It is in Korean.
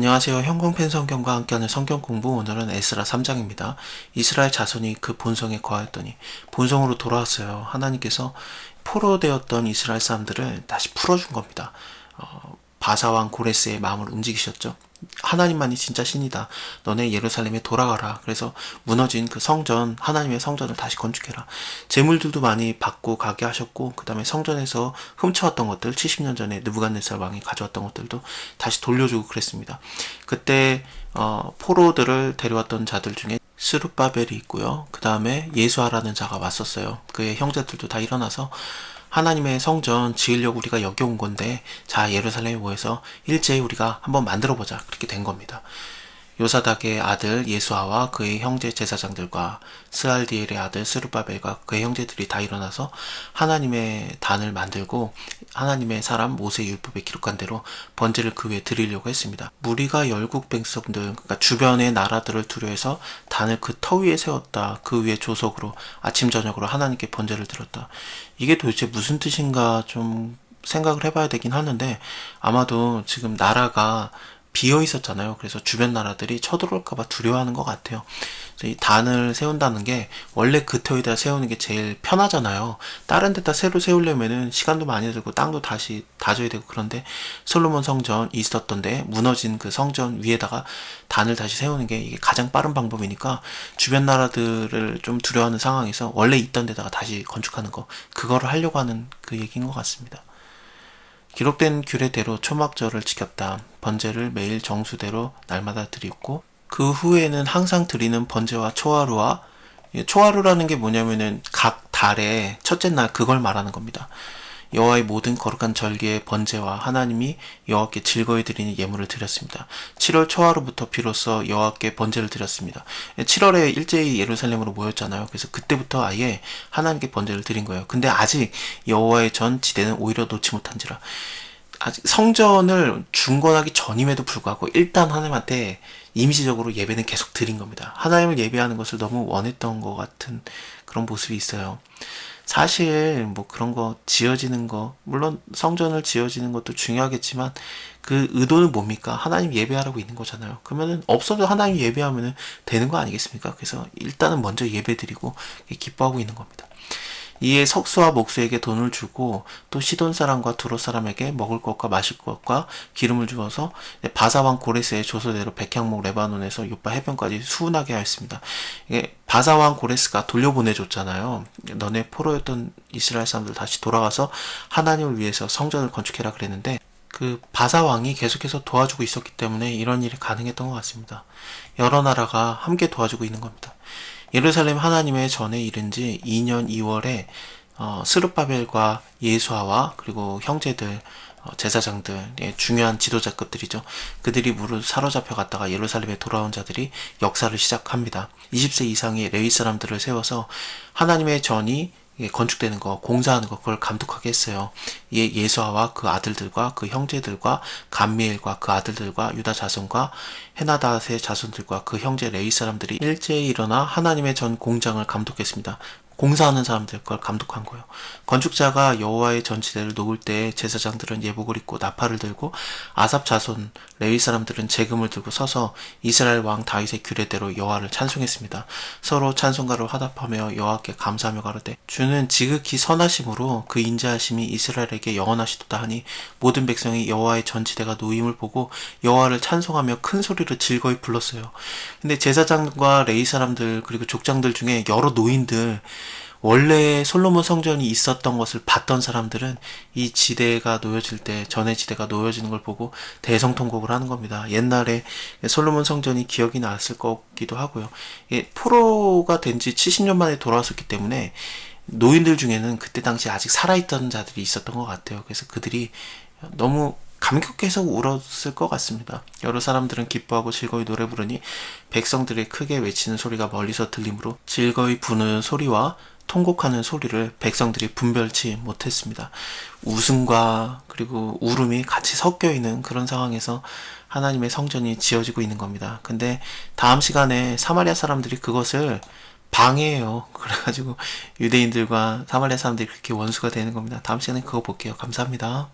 안녕하세요. 형광펜 성경과 함께하는 성경 공부, 오늘은 에스라 3장입니다. 이스라엘 자손이 그 본성에 거하였더니 본성으로 돌아왔어요. 하나님께서 포로되었던 이스라엘 사람들을 다시 풀어준 겁니다. 바사왕 고레스의 마음을 움직이셨죠. 하나님만이 진짜 신이다. 너네 예루살렘에 돌아가라. 그래서 무너진 그 성전, 하나님의 성전을 다시 건축해라. 재물들도 많이 받고 가게 하셨고, 그 다음에 성전에서 훔쳐왔던 것들, 70년 전에 느부갓네살 왕이 가져왔던 것들도 다시 돌려주고 그랬습니다. 그때 포로들을 데려왔던 자들 중에 스룹바벨이 있고요. 그 다음에 예수아라는 자가 왔었어요. 그의 형제들도 다 일어나서 하나님의 성전 지으려고 우리가 여기 온 건데, 자, 예루살렘에 모여서 일제히 우리가 한번 만들어보자. 그렇게 된 겁니다. 요사닥의 아들 예수아와 그의 형제 제사장들과 스알디엘의 아들 스룹바벨과 그의 형제들이 다 일어나서 하나님의 단을 만들고 하나님의 사람 모세의 율법에 기록한 대로 번제를 그 위에 드리려고 했습니다. 무리가 열국 백성들, 그러니까 주변의 나라들을 두려워해서 단을 그 터 위에 세웠다. 그 위에 조석으로 아침 저녁으로 하나님께 번제를 드렸다. 이게 도대체 무슨 뜻인가 좀 생각을 해봐야 되긴 하는데, 아마도 지금 나라가 비어 있었잖아요. 그래서 주변 나라들이 쳐들어올까봐 두려워하는 것 같아요. 그래서 이 단을 세운다는 게 원래 그 터에다 세우는 게 제일 편하잖아요. 다른 데다 새로 세우려면은 시간도 많이 들고 땅도 다시 다져야 되고, 그런데 솔로몬 성전 있었던데 무너진 그 성전 위에다가 단을 다시 세우는 게 이게 가장 빠른 방법이니까 주변 나라들을 좀 두려워하는 상황에서 원래 있던 데다가 다시 건축하는 거, 그거를 하려고 하는 그 얘기인 것 같습니다. 기록된 규례대로 초막절을 지켰다. 번제를 매일 정수대로 날마다 드리고, 그 후에는 항상 드리는 번제와 초하루와, 초하루라는 게 뭐냐면은 각 달의 첫째 날, 그걸 말하는 겁니다. 여호와의 모든 거룩한 절기의 번제와 하나님이 여호와께 즐거이 드리는 예물을 드렸습니다. 7월 초하루부터 비로소 여호와께 번제를 드렸습니다. 7월에 일제히 예루살렘으로 모였잖아요. 그래서 그때부터 아예 하나님께 번제를 드린 거예요. 근데 아직 여호와의 전 지대는 오히려 놓지 못한지라, 아직 성전을 중건하기 전임에도 불구하고 일단 하나님한테 임시적으로 예배는 계속 드린 겁니다. 하나님을 예배하는 것을 너무 원했던 것 같은 그런 모습이 있어요. 사실 뭐 그런 거 지어지는 거, 물론 성전을 지어지는 것도 중요하겠지만 그 의도는 뭡니까? 하나님 예배하라고 있는 거잖아요. 그러면은 없어도 하나님 예배하면은 되는 거 아니겠습니까? 그래서 일단은 먼저 예배드리고 기뻐하고 있는 겁니다. 이에 석수와 목수에게 돈을 주고 또 시돈 사람과 두로 사람에게 먹을 것과 마실 것과 기름을 주어서 바사왕 고레스의 조서대로 백향목 레바논에서 요파 해변까지 수운하게 하였습니다. 이게 바사왕 고레스가 돌려보내줬잖아요. 너네 포로였던 이스라엘 사람들 다시 돌아가서 하나님을 위해서 성전을 건축해라 그랬는데, 그 바사왕이 계속해서 도와주고 있었기 때문에 이런 일이 가능했던 것 같습니다. 여러 나라가 함께 도와주고 있는 겁니다. 예루살렘 하나님의 전에 이른 지 2년 2월에 스룹바벨과 예수아와 그리고 형제들, 제사장들, 중요한 지도자급들이죠. 그들이 무릇 사로잡혀 갔다가 예루살렘에 돌아온 자들이 역사를 시작합니다. 20세 이상의 레위 사람들을 세워서 하나님의 전이 건축되는 거, 공사하는 거, 그걸 감독하게 했어요. 이에 예수아와 그 아들들과 그 형제들과 감미엘과 그 아들들과 유다 자손과 헤나닷의 자손들과 그 형제 레위 사람들이 일제히 일어나 하나님의 전 공장을 감독했습니다. 공사하는 사람들 걸 감독한 거예요. 건축자가 여호와의 전지대를 놓을 때 제사장들은 예복을 입고 나팔을 들고, 아삽 자손 레위 사람들은 제금을 들고 서서 이스라엘 왕 다윗의 규례대로 여호와를 찬송했습니다. 서로 찬송가를 화답하며 여호와께 감사하며 가로되, 주는 지극히 선하심으로 그 인자하심이 이스라엘에게 영원하시도다 하니, 모든 백성이 여호와의 전지대가 놓임을 보고 여호와를 찬송하며 큰 소리로 즐거이 불렀어요. 근데 제사장과 레위 사람들 그리고 족장들 중에 여러 노인들, 원래 솔로몬 성전이 있었던 것을 봤던 사람들은 이 지대가 놓여질 때, 전의 지대가 놓여지는 걸 보고 대성통곡을 하는 겁니다. 옛날에 솔로몬 성전이 기억이 났을 거기도 하고요. 포로가 된 지 70년 만에 돌아왔었기 때문에 노인들 중에는 그때 당시 아직 살아있던 자들이 있었던 것 같아요. 그래서 그들이 너무 감격해서 울었을 것 같습니다. 여러 사람들은 기뻐하고 즐거이 노래 부르니 백성들의 크게 외치는 소리가 멀리서 들리므로 즐거이 부는 소리와 통곡하는 소리를 백성들이 분별치 못했습니다. 웃음과 그리고 울음이 같이 섞여 있는 그런 상황에서 하나님의 성전이 지어지고 있는 겁니다. 근데 다음 시간에 사마리아 사람들이 그것을 방해해요. 그래가지고 유대인들과 사마리아 사람들이 그렇게 원수가 되는 겁니다. 다음 시간에 그거 볼게요. 감사합니다.